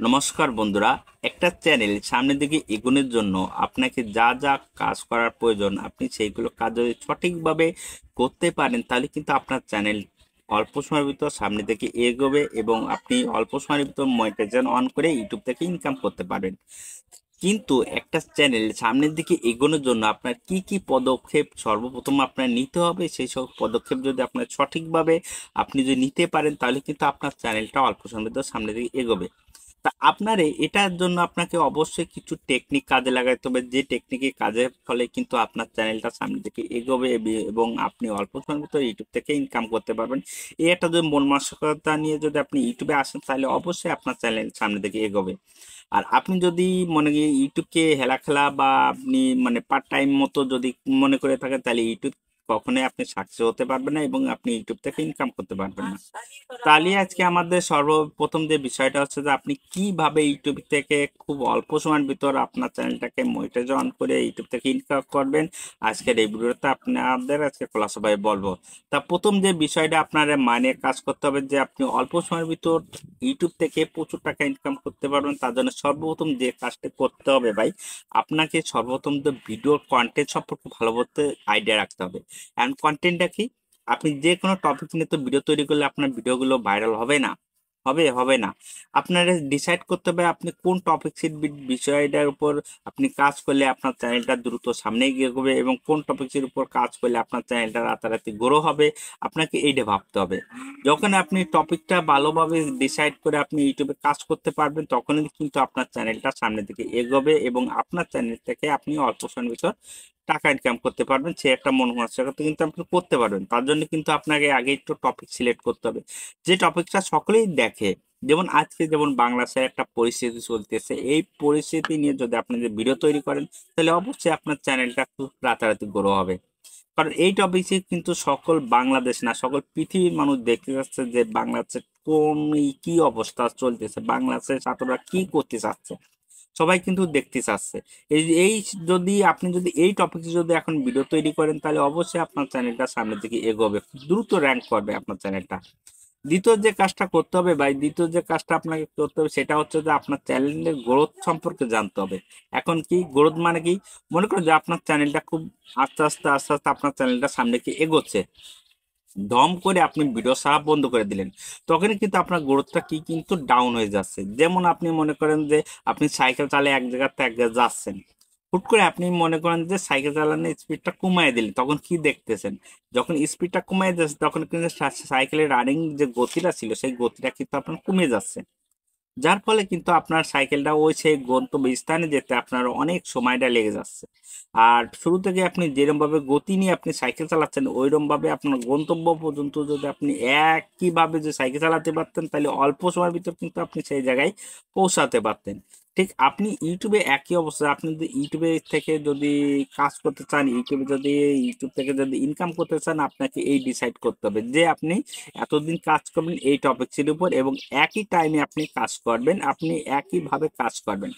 নমস্কার বন্ধুরা, একটা চ্যানেল সামনের দিকে এগোনোর জন্য আপনাকে যা যা কাজ করার প্রয়োজন আপনি সেইগুলো কাজ যদি সঠিকভাবে করতে পারেন তাহলে কিন্তু আপনার চ্যানেল অল্প সময়ের ভিতর সামনের দিকে এগোবে এবং আপনি অল্প সময়ের ভিতর মনিটাইজেশন অন করে ইউটিউব থেকে ইনকাম করতে পারবেন। কিন্তু একটা চ্যানেল সামনের দিকে এগোনোর জন্য আপনার কি কি পদক্ষেপ সর্বপ্রথম আপনার নিতে হবে, সেই সব পদক্ষেপ যদি আপনার সঠিকভাবে আপনি যদি নিতে পারেন তাহলে কিন্তু আপনার চ্যানেলটা অল্প সময়ের ভিতর সামনের দিকে এগোবে। তা আপনারে এটার জন্য আপনাকে অবশ্যই কিছু টেকনিক কাজে লাগাতে হবে, যে টেকনিকে কাজের ফলে কিন্তু আপনার চ্যানেলটা সামনের দিকে এগোবে এবং আপনি অল্প সময়ের ভিতরে ইউটিউব থেকে ইনকাম করতে পারবেন। এই একটা যদি মন মানসিকতা নিয়ে যদি আপনি ইউটিউবে আসেন তাহলে অবশ্যই আপনার চ্যানেল সামনের দিকে এগোবে। আর আপনি যদি মনে করি ইউটিউবকে হেলা খেলা বা আপনি মানে পার্ট টাইম মতো যদি মনে করে থাকেন তাহলে ইউটিউব কখনোই আপনি সাকসেস হতে পারবেন না এবং আপনি ইউটিউব থেকে ইনকাম করতে পারবেন না। তাহলে আজকে আমাদের সর্বপ্রথম যে বিষয়টা হচ্ছে যে আপনি কিভাবে ইউটিউব থেকে খুব অল্প সময়ের ভিতর আপনার চ্যানেলটাকে মনিটাইজেশন করে ইউটিউব থেকে ইনকাম করবেন। আজকের এই ভিডিওতে আপনাদের আজকে খোলাসাভাবে বলবো। তা প্রথম যে বিষয়টা আপনার মানে কাজ করতে হবে যে আপনি অল্প সময়ের ভিতর ইউটিউব থেকে প্রচুর টাকা ইনকাম করতে পারবেন, তার জন্য সর্বপ্রথম যে কাজটা করতে হবে ভাই, আপনাকে সর্বপ্রথম তো ভিডিওর কন্টেন্ট সম্পর্কে ভালো বলতে আইডিয়া রাখতে হবে। অ্যান্ড কন্টেন্টটা কি? আপনি যে কোনো টপিক নিয়ে তো ভিডিও তৈরি করলে আপনার ভিডিওগুলো ভাইরাল হবে না, হবে না। আপনারা ডিসাইড করতে হবে আপনি কোন টপিক বিষয়টার উপর আপনি কাজ করলে আপনার চ্যানেলটা দ্রুত সামনে এগিয়ে যাবে এবং কোন টপিকের উপর কাজ করলে আপনার চ্যানেলটা রাতারাতি গ্রো হবে। আপনাকে এইটা ভাবতে হবে। যখন আপনি টপিকটা ভালোভাবে ডিসাইড করে আপনি ইউটিউবে কাজ করতে পারবেন তখনই কিন্তু আপনার চ্যানেলটা সামনের দিকে এগোবে এবং আপনার চ্যানেল থেকে আপনি অল্প সময়ের ভিতর টাকা ইনকাম করতে পারবেন। সে একটা মন মানসিকতা কিন্তু আপনি করতে পারবেন। তার জন্য কিন্তু আপনাকে আগে একটু টপিক সিলেক্ট করতে হবে, যে টপিকটা সকলেই দেখে। যেমন আজকে যেমন বাংলাদেশের একটা পরিস্থিতি চলতেছে, এই পরিস্থিতি নিয়ে যদি আপনি যে ভিডিও তৈরি করেন তাহলে অবশ্যই আপনার চ্যানেলটা খুব রাতারাতি গ্রো হবে। কারণ এই টপিকে কিন্তু সকল বাংলাদেশ না সকল পৃথিবীর মানুষ দেখতে যাচ্ছে যে বাংলাদেশের কোন কি অবস্থা চলতেছে, বাংলাদেশের ছাত্ররা কি করতে চাচ্ছে, সবাই কিন্তু দেখতে চাচ্ছে। এই যদি আপনি যদি এই টপিকে যদি এখন ভিডিও তৈরি করেন তাহলে অবশ্যই আপনার চ্যানেলটা সামনের দিকে এগোবে, দ্রুত র্যাঙ্ক করবে আপনার চ্যানেলটা। দ্বিতীয় যে কাজটা করতে হবে ভাই, দ্বিতীয় যে কাজটা আপনাকে করতে হবে সেটা হচ্ছে যে আপনার চ্যানেলের গ্রোথ সম্পর্কে জানতে হবে। এখন কি গ্রোথ মানে কি? মনে করুন যে আপনার চ্যানেলটা খুব আস্তে আস্তে আপনার চ্যানেলটা সামনে কি এগোচ্ছে, দম করে আপনি ভিডিও ছাড়া বন্ধ করে দিলেন, তখনই কিন্তু আপনার গ্রোথটা কি কিন্তু ডাউন হয়ে যাচ্ছে। যেমন আপনি মনে করেন যে আপনি সাইকেল চালিয়ে এক জায়গাতে এক জায়গায় যাচ্ছেন, হুট করে আপনি মনে করেন যে সাইকেল চালানোর স্পিডটা কমায় দিলেন, তখন কি দেখতেছেন? যখন স্পিডটা কমায় যাচ্ছে তখন কিন্তু সাইকেলের রানিং যে গতিটা ছিল সেই গতিটা কিন্তু আপনার কমে যাচ্ছে, যার ফলে কিন্তু আপনার সাইকেলটা ওই সেই গন্তব্য স্থানে যেতে আপনার অনেক সময়টা লেগে যাচ্ছে। আর শুরু থেকে আপনি যেরকম ভাবে গতি নিয়ে আপনি সাইকেল চালাচ্ছেন ওইরকম ভাবে আপনার গন্তব্য পর্যন্ত যদি আপনি একইভাবে যে সাইকেল চালাতে পারতেন তাহলে অল্প সময়ের ভিতর কিন্তু আপনি সেই জায়গায় পৌঁছাতে পারতেন। ঠিক আপনি ইউটিউবে একই অবস্থা, আপনি যদি ইউটিউবে থেকে যদি কাজ করতে চান, ইউটিউব থেকে যদি ইনকাম করতে চান, আপনাকে এই ডিসাইড করতে হবে যে আপনি এতদিন কাজ করবেন এই টপিকসের উপর এবং একই টাইমে আপনি কাজ করবেন, আপনি একইভাবে কাজ করবেন।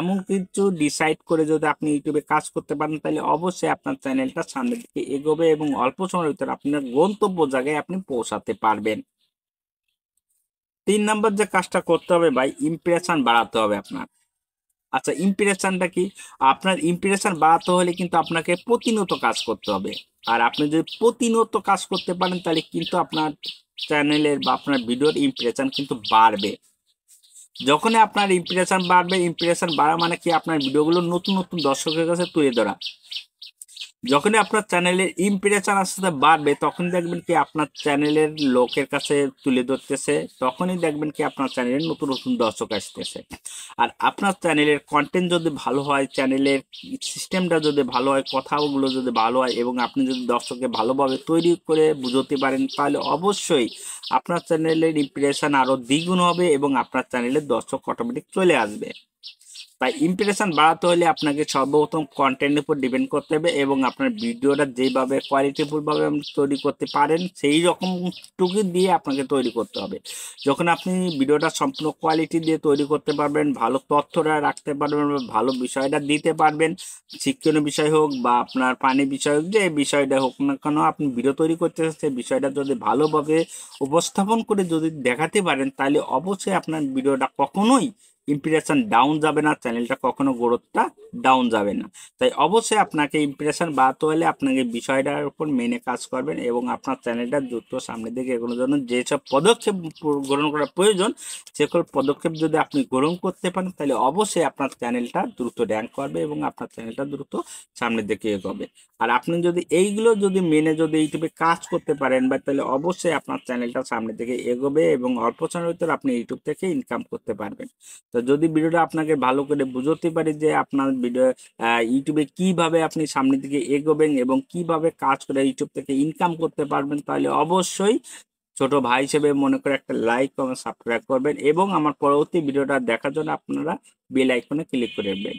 এমন কিছু ডিসাইড করে যদি আপনি ইউটিউবে কাজ করতে পারেন তাহলে অবশ্যই আপনার চ্যানেলটা সামনের দিকে এগোবে এবং অল্প সময়ের ভিতরে আপনার গন্তব্য জায়গায় আপনি পৌঁছাতে পারবেন। 3 নম্বর যে কাজটা করতে হবে ভাই, ইমপ্রেশন বাড়াতে হবে আপনার। আচ্ছা, ইমপ্রেশনটা কি? আপনার ইমপ্রেশন বাড়াতে হলে কিন্তু আপনাকে প্রতিনিয়ত কাজ করতে হবে। আর আপনি যদি প্রতিনিয়ত কাজ করতে পারেন তাহলে কিন্তু আপনার চ্যানেলের বা আপনার ভিডিওর ইমপ্রেশন কিন্তু বাড়বে। যখনই আপনার ইমপ্রেশন বাড়বে, ইমপ্রেশন বাড়া মানে কি আপনার ভিডিওগুলো নতুন নতুন দর্শকের কাছে তুলে ধরা। যখনই আপনার চ্যানেলের ইমপ্রেশন আস্তে আস্তে বাড়বে তখন দেখবেন কি আপনার চ্যানেলের লোকের কাছে তুলে ধরতেছে, তখনই দেখবেন কি আপনার চ্যানেলের নতুন নতুন দর্শক আসতেছে। আর আপনার চ্যানেলের কন্টেন্ট যদি ভালো হয়, চ্যানেলের সিস্টেমটা যদি ভালো হয়, কথাগুলো যদি ভালো হয় এবং আপনি যদি দর্শককে ভালোভাবে তৈরি করে বুঝতে পারেন তাহলে অবশ্যই আপনার চ্যানেলের ইমপ্রেশন আরও দ্বিগুণ হবে এবং আপনার চ্যানেলের দর্শক অটোমেটিক চলে আসবে। তাই ইমপ্রেশন বাড়াতে হলে আপনাকে সর্বপ্রথম কন্টেন্টের উপর ডিপেন্ড করতে হবে এবং আপনার ভিডিওটা যেভাবে কোয়ালিটিফুলভাবে আপনি তৈরি করতে পারেন সেই রকম টুকু দিয়ে আপনাকে তৈরি করতে হবে। যখন আপনি ভিডিওটা সম্পূর্ণ কোয়ালিটি দিয়ে তৈরি করতে পারবেন, ভালো তথ্যটা রাখতে পারবেন, ভালো বিষয়টা দিতে পারবেন, শিক্ষণীয় বিষয় হোক বা আপনার পানি বিষয় হোক, যে বিষয়টা হোক না কেন আপনি ভিডিও তৈরি করতে সেই বিষয়টা যদি ভালোভাবে উপস্থাপন করে যদি দেখাতে পারেন তাহলে অবশ্যই আপনার ভিডিওটা কখনোই ইমপ্রেশন ডাউন যাবে না, চ্যানেলটা কখনো গ্রোথটা ডাউন যাবে না। তাই অবশ্যই আপনাকে ইমপ্রেশন বাড়াতে হলে আপনাকে বিষয়টার উপর মেনে কাজ করবেন এবং আপনার চ্যানেলটা দ্রুত সামনের দিকে এগোনোর জন্য যেসব পদক্ষেপ গ্রহণ করা প্রয়োজন সেসব পদক্ষেপ যদি আপনি গ্রহণ করতে পারেন তাহলে অবশ্যই আপনার চ্যানেলটা দ্রুত র্যাঙ্ক করবে এবং আপনার চ্যানেলটা দ্রুত সামনের দিকে এগোবে। আর আপনি যদি এইগুলো যদি মেনে যদি ইউটিউবে কাজ করতে পারেন বা তাহলে অবশ্যই আপনার চ্যানেলটা সামনের দিকে এগোবে এবং অল্প সময়ের ভিতরে আপনি ইউটিউব থেকে ইনকাম করতে পারবেন। তো যদি ভিডিওটা আপনাকে ভালো করে বুঝতে পারি যে আপনার ভিডিও ইউটিউবে কিভাবে আপনি সামনের দিকে এগোবেন এবং কিভাবে কাজ করে ইউটিউব থেকে ইনকাম করতে পারবেন তাহলে অবশ্যই ছোট ভাই হিসেবে মনে করে একটা লাইক কমেন্ট সাবস্ক্রাইব করবেন এবং আমার পরবর্তী ভিডিওটা দেখার জন্য আপনারা বেল আইকনে ক্লিক করে দেবেন।